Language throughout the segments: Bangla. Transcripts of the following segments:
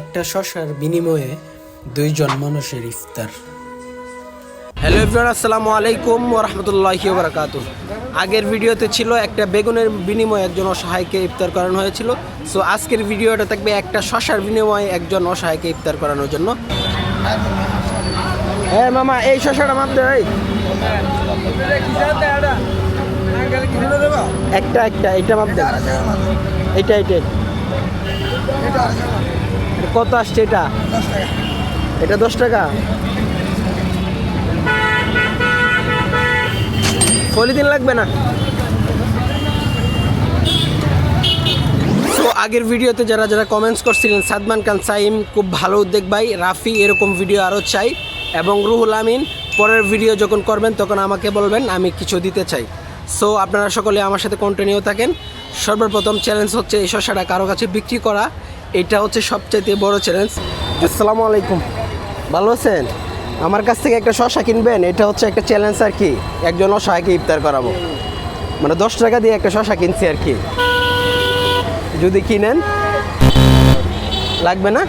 একটা শসার বিনিময়ে দুইজন মানুষের ইফতার। হ্যালো এভরিওয়ান, আসসালামু আলাইকুম ওয়া রাহমাতুল্লাহি ওয়া বারাকাতুহু। আগের ভিডিওতে ছিল একটা বেগুনের বিনিময়ে একজন অসহায়কে ইফতার করানো হয়েছিল। সো আজকের ভিডিওটা থাকবে একটা শসার বিনিময়ে একজন অসহায়কে ইফতার করানোর জন্য। হ্যাঁ মামা, এই শসাটা মাপ দে ভাই। একটা এটা মাপ দে। এটা কত আসছে? এটা 10 টাকা। পলিথিন লাগবে না। তো আগের ভিডিওতে যারা কমেন্টস করছিলেন, সাদমান খান সাইম খুব ভালো উদ্যোগ ভাই, রাফি এরকম ভিডিও আরও চাই, এবং রুহুল আমিন পরের ভিডিও যখন করবেন তখন আমাকে বলবেন, আমি কিছু দিতে চাই। সো আপনারা সকলে আমার সাথে কন্টিনিউ থাকেন। সর্বপ্রথম চ্যালেঞ্জ হচ্ছে এই শসাটা কারো কাছে বিক্রি করা। এটা হচ্ছে সবচেয়ে বড় চ্যালেঞ্জ। আসসালামু আলাইকুম, ভালো আছেন? আমার কাছ থেকে একটা শসা কিনবেন, এটা হচ্ছে একটা চ্যালেঞ্জ আর কি। একজন অসহায়কে ইফতার করাবো, মানে 10 টাকা দিয়ে একটা শসা কিনছি আর কি। যদি কিনেন লাগবে না।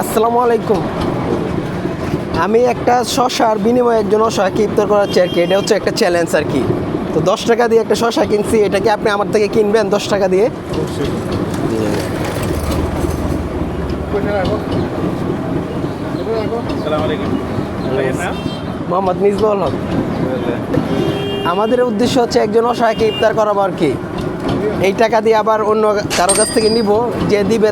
আসসালামু আলাইকুম, আমি একটা শসার বিনিময়ে একজন অসহায়কে ইফতার করাচ্ছি আর কি। এটা হচ্ছে একটা চ্যালেঞ্জ আর কি। তো 10 টাকা দিয়ে একটা শসা কিনছি, এটা কি আপনি আমার থেকে কিনবেন 10 টাকা দিয়ে? মোহাম্মদ মিজবাউল হক। আমাদের উদ্দেশ্য হচ্ছে একজন অসহায়কে ইফতার করাবো আর কি। এই টাকা দিয়ে আবার অন্য কারো কাছ থেকে নিব, যে দিবে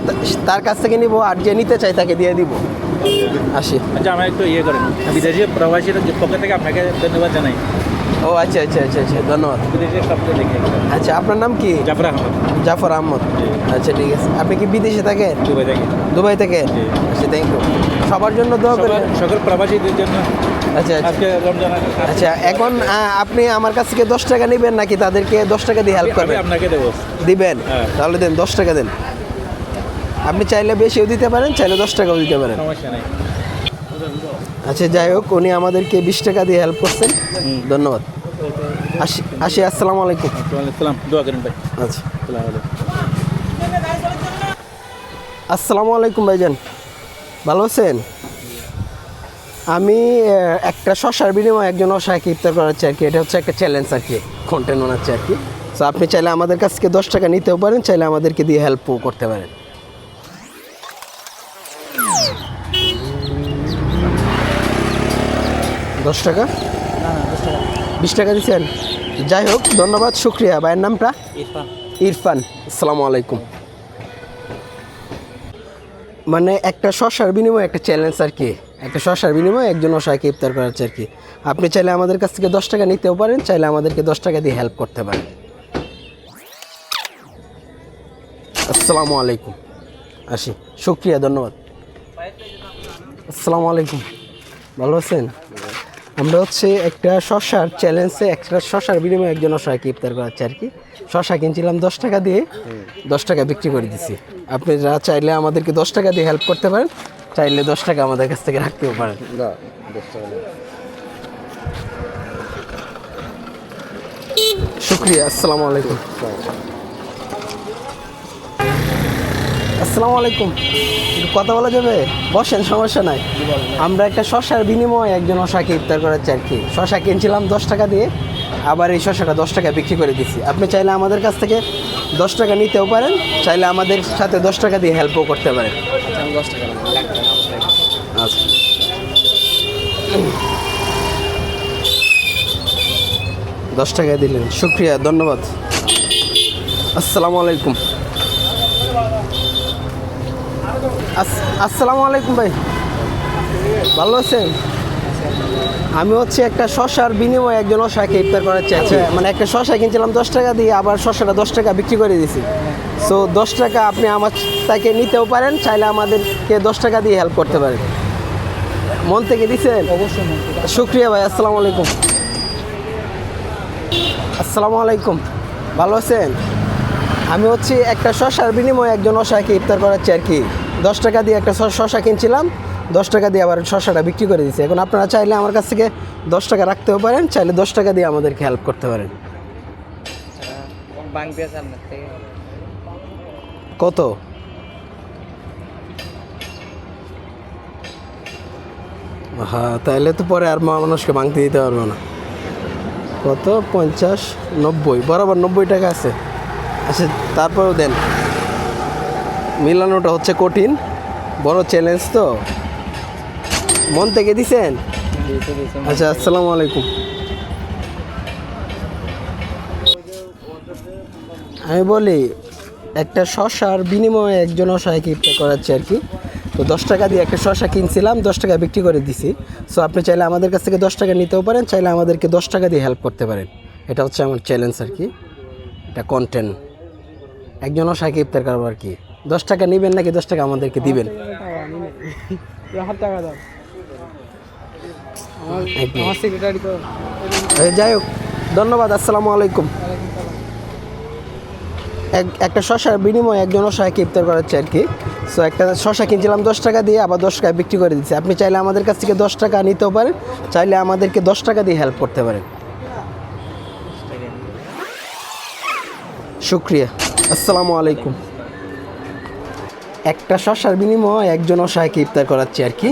তার কাছ থেকে নিব, আর যে নিতে চাই তাকে দিয়ে দিব। আসি। আচ্ছা, আমার একটু করেন, বিদেশি প্রবাসীর পক্ষ থেকে আপনাকে ধন্যবাদ জানাই। ও আচ্ছা, ধন্যবাদ। বিদেশের সবচেয়ে দেখে। আচ্ছা, আপনার নাম কি? জাফর আহমদ। আচ্ছা ঠিক আছে। আপনি কি বিদেশে থাকেন? দুবাই থেকে। আচ্ছা, থ্যাংক ইউ। সবার জন্য দোয়া করেন, সকল প্রবাসীদের জন্য। আচ্ছা আজকে রমজান। আচ্ছা, এখন আপনি আমার কাছ থেকে 10 টাকা নেবেন নাকি তাদেরকে 10 টাকা দিয়ে হেল্প করবেন? আপনাকে দেবো। দিবেন? হ্যাঁ। তাহলে দেন, 10 টাকা দেন। আপনি চাইলে বেশিও দিতে পারেন, চাইলে 10 টাকাও দিতে পারেন। সমস্যা নেই। আচ্ছা, যাই হোক, উনি আমাদেরকে 20 টাকা দিয়ে হেল্প করছেন, ধন্যবাদ। আসি। আসসালামু আলাইকুম। আসসালাম, দোয়া করেন ভাই। আচ্ছা, আসসালামু আলাইকুম ভাইজান, ভালো আছেন? আমি একটা শসার বিনিময়ে একজন অসহায়কে ইফতার করাচ্ছি আর কি। এটা হচ্ছে একটা চ্যালেঞ্জ আর কি, কন্টেন্ট বানাচ্ছি আর কি। তো আপনি চাইলে আমাদের কাছ থেকে 10 টাকা নিতেও পারেন, চাইলে আমাদেরকে দিয়ে হেল্পও করতে পারেন। 10 টাকা? 20 টাকা দিচ্ছেন? যাই হোক, ধন্যবাদ, শুক্রিয়া। ভাইয়ের নামটা? ইরফান। আসসালামু আলাইকুম। মানে একটা শসার বিনিময়ে একটা চ্যালেঞ্জ আর কি। একটা শসার বিনিময়ে একজন অসহায়কে ইফতার করাচ্ছে আর কি। আপনি চাইলে আমাদের কাছ থেকে 10 টাকা নিতেও পারেন, চাইলে আমাদেরকে 10 টাকা দিয়ে হেল্প করতে পারেন। আসসালামু আলাইকুম। আসি, শুক্রিয়া, ধন্যবাদ। আসসালামু আলাইকুম, ভালো আছেন? আমরা হচ্ছে একটা শসার চ্যালেঞ্জে একটা শসার বিনিময়ে একজন অসহায়কে ইফতার করাচ্ছে আর কি। শসা কিনছিলাম 10 টাকা দিয়ে, 10 টাকা বিক্রি করে দিছি। আপনি যারা চাইলে আমাদেরকে 10 টাকা দিয়ে হেল্প করতে পারেন, চাইলে 10 টাকা আমাদের কাছ থেকে রাখতেও পারেন। শুক্রিয়া। আসসালামু আলাইকুম। আসসালামু আলাইকুম, কথা বলা যাবে? বসেন, সমস্যা নাই। আমরা একটা শসার বিনিময়ে একজন অসহায়কে ইফতার করাচ্ছি আর কি। শসা কিনছিলাম 10 টাকা দিয়ে, আবার এই শসাটা 10 টাকা বিক্রি করে দিচ্ছি। আপনি চাইলে আমাদের কাছ থেকে 10 টাকা নিতেও পারেন, চাইলে আমাদের সাথে 10 টাকা দিয়ে হেল্পও করতে পারেন। আচ্ছা, 10 টাকা দিলেন, শুক্রিয়া, ধন্যবাদ। আসসালামু আলাইকুম। আসসালামু আলাইকুম ভাই, ভালো আছেন? আমি হচ্ছে একটা শসার বিনিময়ে একজন অসহায়কে ইফতার করাচ্ছি। আচ্ছা, মানে একটা শসা কিনছিলাম 10 টাকা দিয়ে, আবার শসাটা 10 টাকা বিক্রি করে দিয়েছি। সো 10 টাকা আপনি আমার তাকে নিতেও পারেন, চাইলে আমাদেরকে 10 টাকা দিয়ে হেল্প করতে পারেন। মন থেকে দিচ্ছেন? অবশ্যই। শুক্রিয়া ভাই। আসসালামু আলাইকুম। আসসালামু আলাইকুম, ভালো আছেন? আমি হচ্ছে একটা শসার বিনিময়ে একজন অসহায়কে ইফতার করাচ্ছি আর কি। 10 টাকা দিয়ে একটা শসা কিনছিলাম, 10 টাকা দিয়ে আবার শসাটা বিক্রি করে দিচ্ছি। এখন আপনারা চাইলে আমার কাছ থেকে 10 টাকা রাখতেও পারেন, চাইলে 10 টাকা দিয়ে আমাদেরকে হেল্প করতে পারেন। কত? হ্যাঁ, তাহলে তো পরে আর মানুষকে ভাঙতে দিতে পারবো না। কত 50 90 বরাবর 90 টাকা আছে। আচ্ছা তারপরেও দেন, মিলানোটা হচ্ছে কঠিন, বড় চ্যালেঞ্জ তো। মন থেকে দিছেন? আচ্ছা, আসসালামু আলাইকুম। আমি বলি একটা শশার বিনিময়ে একজন অসহায়কে ইফতার করাচ্ছে আর কি। তো 10 টাকা দিয়ে একটা শশা কিনছিলাম, 10 টাকা বিক্রি করে দিছি। সো আপনি চাইলে আমাদের কাছ থেকে 10 টাকা নিতেও পারেন, চাইলে আমাদেরকে 10 টাকা দিয়ে হেল্প করতে পারেন। এটা হচ্ছে আমার চ্যালেঞ্জ আর কি, এটা কন্টেন্ট। একজন অসহায়কে ইফতার করবো আর কি। 10 টাকা নেবেন নাকি 10 টাকা আমাদেরকে দিবেন? যাই হোক, ধন্যবাদ, আসসালামু আলাইকুম। একটা শশার বিনিময়ে একজন অসহায়কে ইফতার করাচ্ছে আর কি। সো একটা শশা কিনছিলাম 10 টাকা দিয়ে, আবার 10 টাকা বিক্রি করে দিচ্ছি। আপনি চাইলে আমাদের কাছ থেকে 10 টাকা নিতেও পারেন, চাইলে আমাদেরকে 10 টাকা দিয়ে হেল্প করতে পারেন। শুক্রিয়া, আসসালামু আলাইকুম। একটা শশার বিনিময়ে একজন অসহায়কে ইফতার করাচ্ছি আর কি।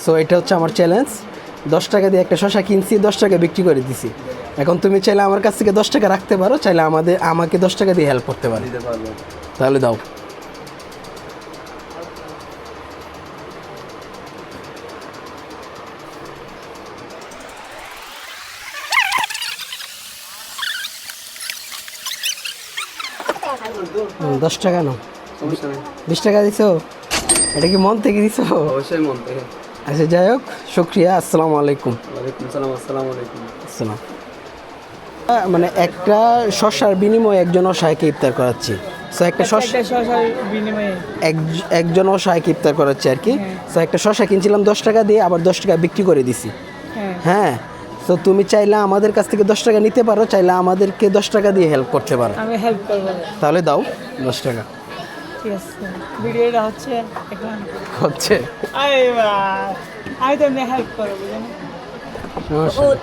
সো এটা হচ্ছে আমার চ্যালেঞ্জ। 10 টাকা দিয়ে একটা শশা কিনছি, 10 টাকা বিক্রি করে দিছি। এখন তুমি চাইলে আমার কাছ থেকে 10 টাকা রাখতে পারো, চাইলে আমাকে 10 টাকা দিয়ে হেল্প করতে পারো। তাহলে দাও। হুম, 10 টাকা নাও। 20 টাকা দিছো? এটা কি মন থেকে দিছো? অবশ্যই মন থেকে। আচ্ছা যাই হোক, শুক্রিয়া, আসসালামু আলাইকুম। ওয়ালাইকুম সালাম, আসসালামু আলাইকুম। আসসালাম। মানে একটা শশার বিনিময়ে একজন অসহায়কে ইফতার করাচ্ছি। সো একটা শশার বিনিময়ে একজন অসহায়কে ইফতার করাচ্ছি আর কি। সো একটা শশা কিনছিলাম 10 টাকা দিয়ে, আবার 10 টাকা বিক্রি করে দিছি। হ্যাঁ, তো তুমি চাইলে আমাদের কাছ থেকে 10 টাকা নিতে পারো, চাইলে আমাদেরকে 10 টাকা দিয়ে হেল্প করতে পারো। আমি হেল্প করব। তাহলে দাও 10 টাকা। ঠিক আছে, ভিডিওটা হচ্ছে এখন হচ্ছে আমি তো এমনি হেল্প করবো, বুঝলেন? সমস্যা নেই।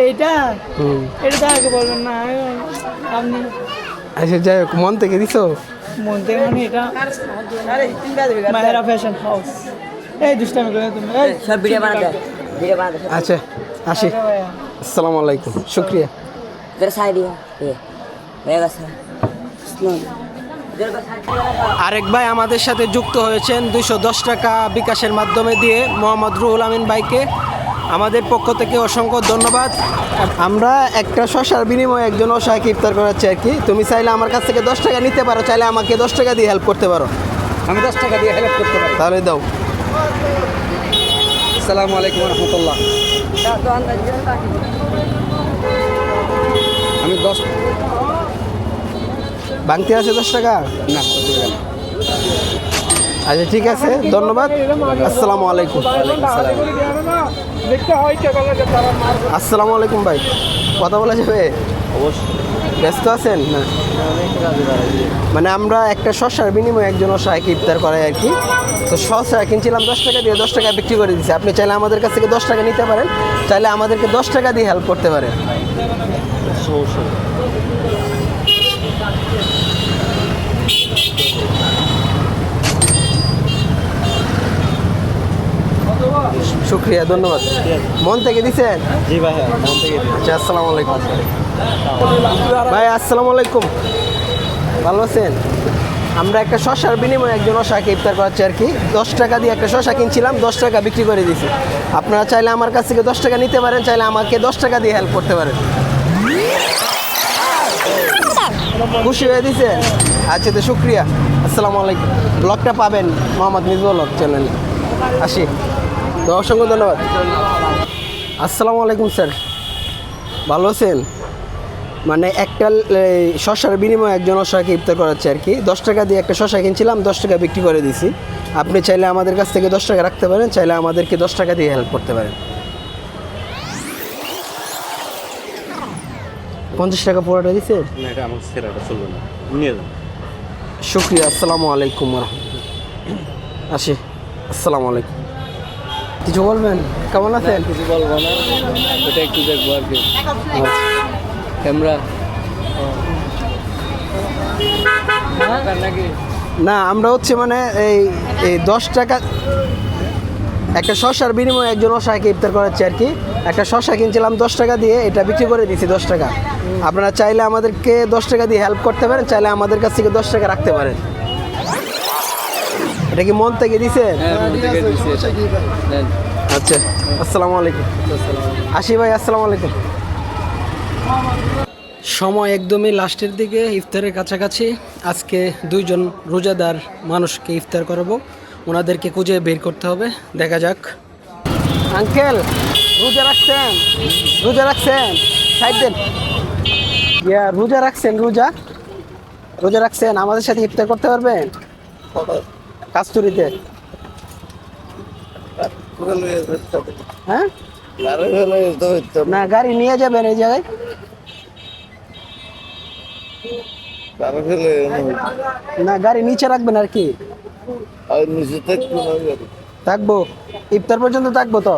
এইটা হুম, এটা তো আগে বলবেন না, আপনি আচ্ছা যাই হোক, মন থেকে দিছো? মন থেকে মানে এটা মাহেরা ফ্যাশন হাউস। এই দুষ্টামি করে তুমি, এই সব ভিডিও বানাতে আচ্ছা আসি, ভাইয়া। আসসালামু আলাইকুম, শুক্রিয়া। तेरा साइड ही है ये रहेगा सर আরেক ভাই আমাদের সাথে যুক্ত হয়েছেন 210 টাকা বিকাশের মাধ্যমে দিয়ে, মোহাম্মদ রুহুল আমিন ভাইকে আমাদের পক্ষ থেকে অসংখ্য ধন্যবাদ। আমরা একটা শশার বিনিময়ে একজন অসহায়কে ইফতার করাচ্ছি আর কি। তুমি চাইলে আমার কাছ থেকে 10 টাকা নিতে পারো, চাইলে আমাকে 10 টাকা দিয়ে হেল্প করতে পারো। আমি 10 টাকা দিয়ে হেল্প করতে পারি। তাহলে দাও। আসসালামু আলাইকুম রহমতুল্লাহ। আমি 10 ভাঙতি আছে 10 টাকা? না অসুবিধা নেই। আচ্ছা ঠিক আছে, ধন্যবাদ, আসসালামু আলাইকুম। আসসালামু আলাইকুম ভাই, কথা বলা যাবে? অবশ্যই। ব্যস্ত আছেন না? মানে আমরা একটা শশার বিনিময়ে একজন অসহায়কে ইফতার করাই আর কি। তো শশা কিনছিলাম 10 টাকা দিয়ে, 10 টাকা বিক্রি করে দিচ্ছি। আপনি চাইলে আমাদের কাছ থেকে 10 টাকা নিতে পারেন, চাইলে আমাদেরকে 10 টাকা দিয়ে হেল্প করতে পারেন। শুক্রিয়া, ধন্যবাদ। মন থেকে দিচ্ছেন? জি ভাই, মন থেকে। আচ্ছা, আসসালামু আলাইকুম ভাই। আসসালামু আলাইকুম, ভালো আছেন? আমরা একটা শশার বিনিময়ে একজন অসহায়কে ইফতার করাচ্ছি আর কি। 10 টাকা দিয়ে একটা শশা কিনছিলাম, 10 টাকা বিক্রি করে দিয়েছি। আপনারা চাইলে আমার কাছ থেকে 10 টাকা নিতে পারেন, চাইলে আমাকে 10 টাকা দিয়ে হেল্প করতে পারেন। খুশি হয়ে দিয়েছেন? আচ্ছা, তো শুক্রিয়া, আসসালামু আলাইকুম। ব্লগটা পাবেন মোহাম্মদ মিজবুল হক চ্যানেলে। আসি, তো অসংখ্য ধন্যবাদ। আসসালামু আলাইকুম স্যার, ভালো আছেন? মানে একটা শশার বিনিময়ে একজন অসহায়কে ইফতার করাচ্ছে আর কি। 10 টাকা দিয়ে একটা শশা কিনছিলাম, 10 টাকা বিক্রি করে দিয়েছি। আপনি চাইলে আমাদের কাছ থেকে 10 টাকা রাখতে পারেন, চাইলে আমাদেরকে 10 টাকা দিয়ে হেল্প করতে পারেন। 50 টাকা পুরোটা দিছে? না, এটা আমার সেরাটা চলবে না, নিয়ে যান। শুক্রিয়া, আসসালামু আলাইকুম রহমতুল্লাহ। আসি, আসসালামু আলাইকুম। কিছু বলবেন? কেমন আছেন? কিছু বলবো না, এটা একটু দেখবো আর কি। ক্যামেরা নাকি না আমরা হচ্ছে মানে এই এই 10 টাকা একটা শসার বিনিময়ে একজন অসহায়কে ইফতার করাচ্ছে আর কি। একটা শসা কিনছিলাম 10 টাকা দিয়ে, এটা বিক্রি করে দিয়েছি 10 টাকা। আপনারা চাইলে আমাদেরকে 10 টাকা দিয়ে হেল্প করতে পারেন, চাইলে আমাদের কাছ থেকে 10 টাকা রাখতে পারেন। এটা কি মন থেকে দিছেন? আচ্ছা, আসসালামু আলাইকুম। আসি ভাই, আসসালামু আলাইকুম। সময় একদমই লাস্টের দিকে, ইফতারের কাছাকাছি। আজকে 2 জন রোজাদার মানুষকে ইফতার করাবো, ওনাদেরকে খুঁজে বের করতে হবে। দেখা যাক। আঙ্কেল, রোজা রাখছেন? রোজা রাখছেন? সাইড দেন। রোজা রাখছেন? রোজা রাখছেন? আমাদের সাথে ইফতার করতে পারবেন কাস্তুরিতে? হ্যাঁ, না গাড়ি নিয়ে যাবেন এই জায়গায়। না গাড়ি নিচে রাখবেন আর কি। থাকবো ইফতার পর্যন্ত, থাকবো তো।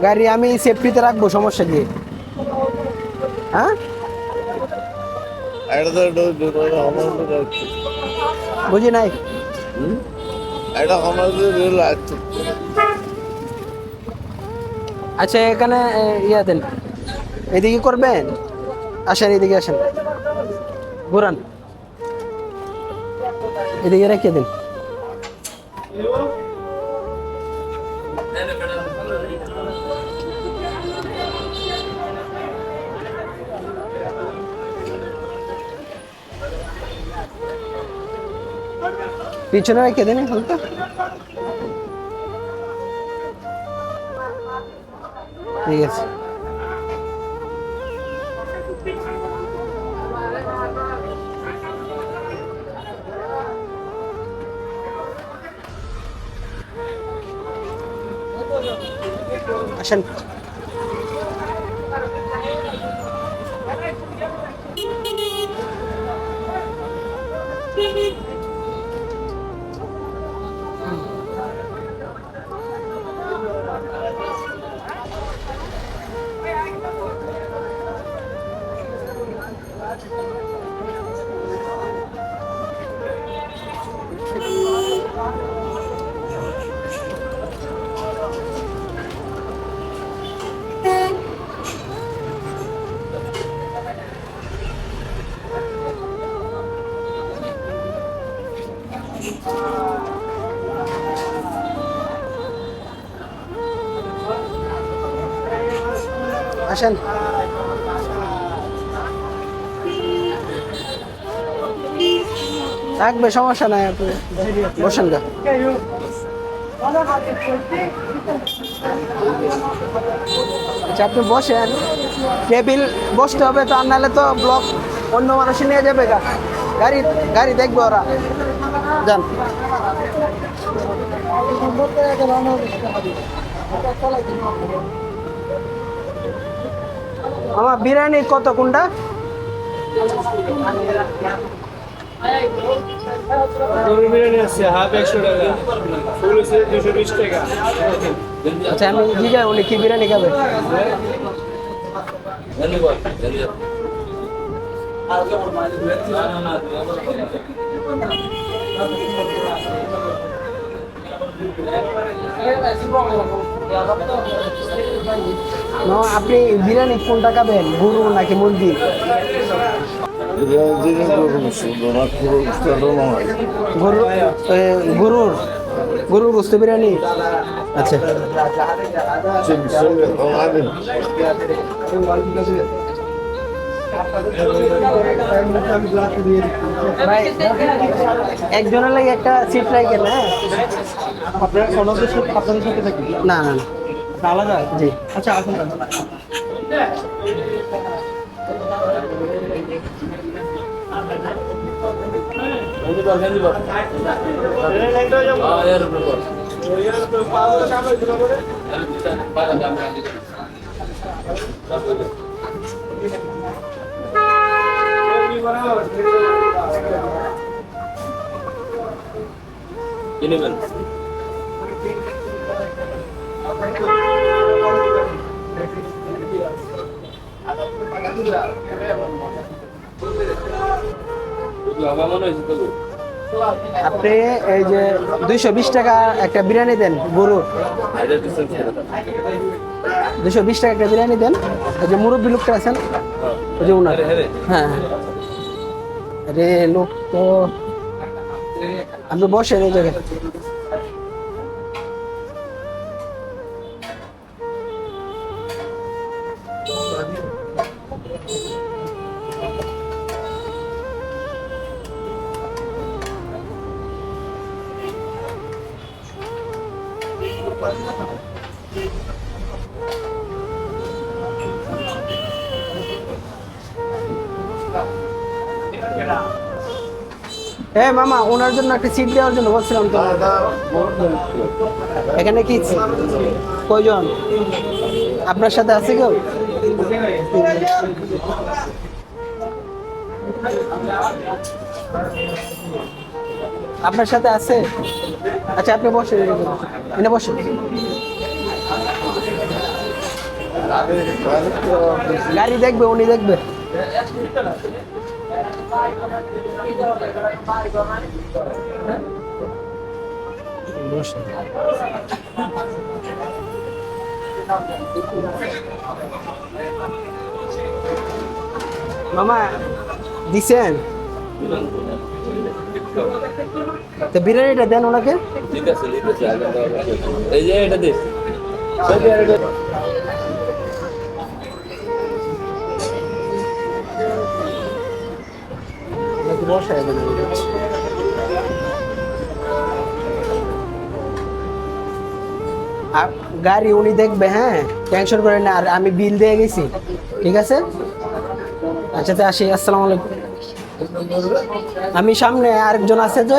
গাড়ি আমি সেফটিতে রাখবো, সমস্যা কি? হ্যাঁ, বুঝি নাই। আচ্ছা, এখানে ইয়া দেন, এদিকে করবেন। আসেন, এদিকে আসেন, ঘুরান, এদিকে রেখে দিন। পিছনে রেখে দিন হালকা। ঠিক আছে। আসেন। আসেন। থাকবে, সমস্যা নাই, আপনি বসেন গা। আচ্ছা, আপনি বসেন, টেবিল বসতে হবে তো, আর নাহলে তো ব্লক অন্য মানুষ নিয়ে যাবে গা। গাড়ি দেখবে ওরা। যান। আমার বিরিয়ানি কত কোনটা? বিরিয়ানি আছে হাফ 100 টাকা, ফুল আছে 220 টাকা। আচ্ছা, আমি জিজ্ঞাসা উনি কি বিরিয়ানি খাবে? আপনি বিরিয়ানি কোনটা খাবেন, গরু নাকি মুরগি? গরুর গোস্ত বিরিয়ানি। আচ্ছা, ভাই একজনের লাগে একটা সিট রাখেন। হ্যাঁ, আপনারা আপনাদের সাথে থাকি না না না, আলাদা। জি। আচ্ছা, আসুন। আপনি এই যে 220 টাকা একটা বিরিয়ানি দেন গরুর, 220 টাকা একটা বিরিয়ানি দেন। এই যে মুরব্বী লোকটা আছেন ওই যে উনার, হ্যাঁ হ্যাঁ। আরে লোক তো, আপনি বসেন এই জায়গায়। মামা ওনার জন্য একটা সিট দেওয়ার জন্য বলছিলাম তো। এখানে কি কয়জন আপনার সাথে আছে কেউ? আপনার সাথে আছে? আচ্ছা আপনি বসেন, এনে বসেন। গাড়ি দেখবে, উনি দেখবে। মামা দিছেন তো বিরিয়ানিটা দেন ওনাকে। ঠিক আছে এই যে এটা দিস গাড়ি উনি দেখবে, হ্যাঁ টেনশন করেন না। আর আমি বিল দিয়ে গেছি, ঠিক আছে? আচ্ছা তো আসি, আসসালামু আলাইকুম। আমি সামনে আরেকজন আছে যে,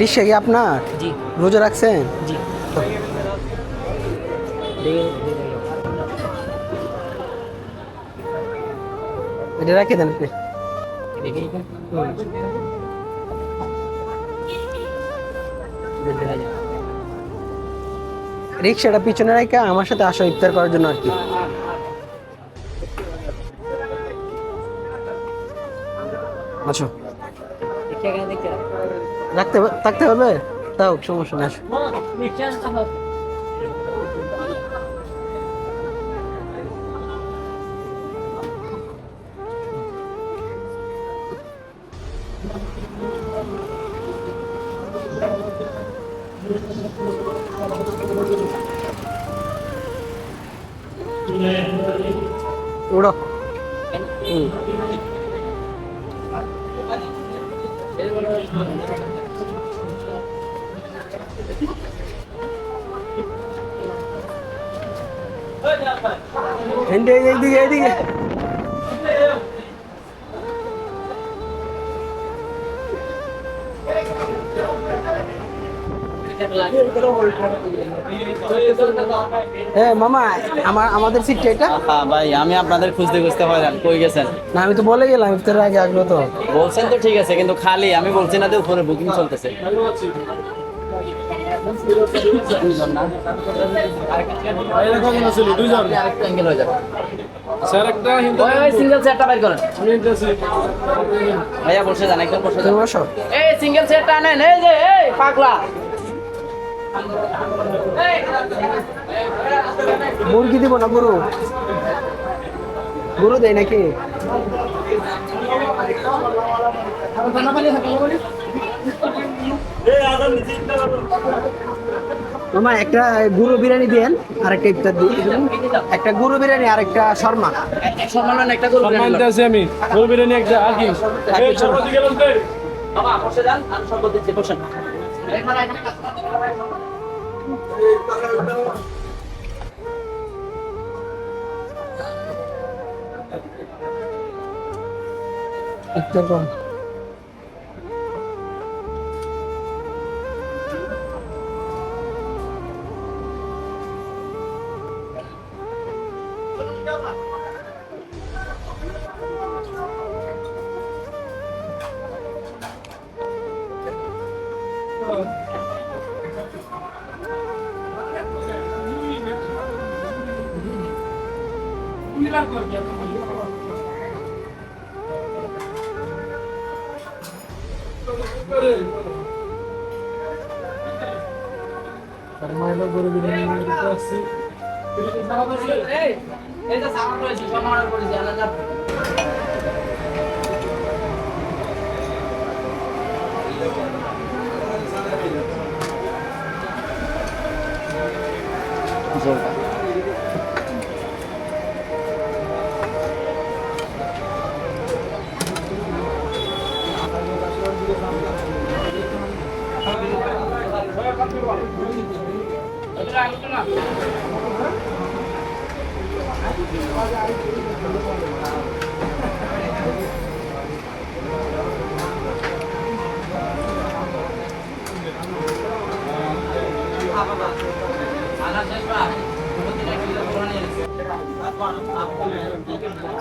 রিক্সা কি আপনার? জি রোজা রাখছেন? জি। এটা রাখে দেন আপনি। রিক্সাটা পিছনে রেখে আমার সাথে আসো ইফতার করার জন্য আর কি। আচ্ছা থাকতে হবে, তাও সমস্যা না। উড়ো। এইদিকে এইদিকে মামা আমাদের সিটটা এটা। হ্যাঁ ভাই, আমি আপনাদের খুঁজতে খুঁজতে হয়রান, কই গেছেন? না আমি তো বলে গেলাম ইফতারের আগে আসবো তো। বলছেন তো ঠিক আছে, কিন্তু খালি আমি বলছি না যে উপরে বুকিং চলতেছে। দুইজন না, দুইজন আরেকটা অ্যাঙ্গেল হয়ে যাবে। স্যার একটা সিঙ্গেল চেয়ারটা বের করেন ভাইয়া, বসে যান, একদম বসে যান। তুমি বসো। এই সিঙ্গেল চেয়ারটা নেন, এই যে এই পাগলা। মুরগি দিব না গরু? গরু দেয় নাকি? মামা একটা গরু বিরিয়ানি দেন, আর একটা ইফতার দিন। একটা গরু বিরিয়ানি আর একটা শর্মা। সম্মান একটা করব আছে আমি গরু বিরিয়ানি একটা আর কি এই সর্বদি গেলাম তে বাবা, বসে যান, আর সব দিচ্ছি, বসেন। ইফতার কর।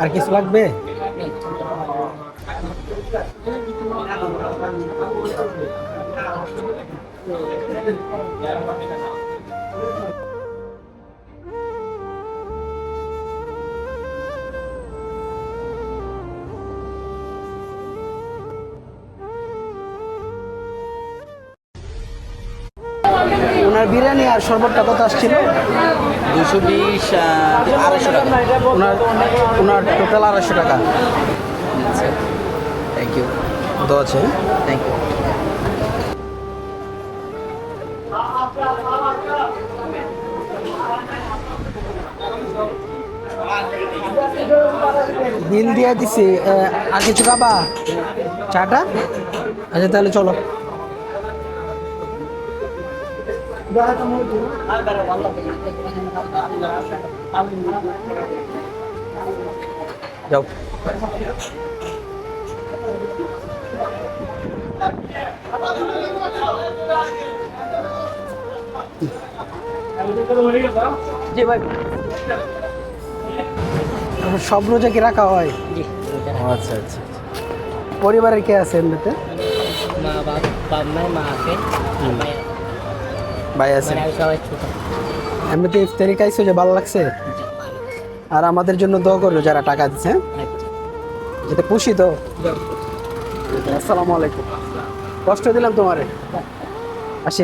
আর কিছু লাগবে? ওনার বিরিয়ানি আর শরবতটা কত আসছিল? 220 250 টাকা। ওনার টোটাল 250 টাকা। Thank you. কত আছে? Thank you. বিল দিয়ে দিছি। আর কিছু খাবা? চাটা? আচ্ছা তাহলে চলো। যাও। জি ভাই। সব রোজা কি রাখা হয়? জি আচ্ছা আচ্ছা। পরিবারের কে আছে এমনিতে? মা মা আছে ভাই আছে। সবাই ছোট। এমনিতে ইফতারি খাইছো যে ভালো লাগছে? আর আমাদের জন্য দোয়া করো যারা টাকা দিচ্ছে, যেটা খুশি তো। আসসালামু আলাইকুম। কষ্ট দিলাম তোমারে। আসি।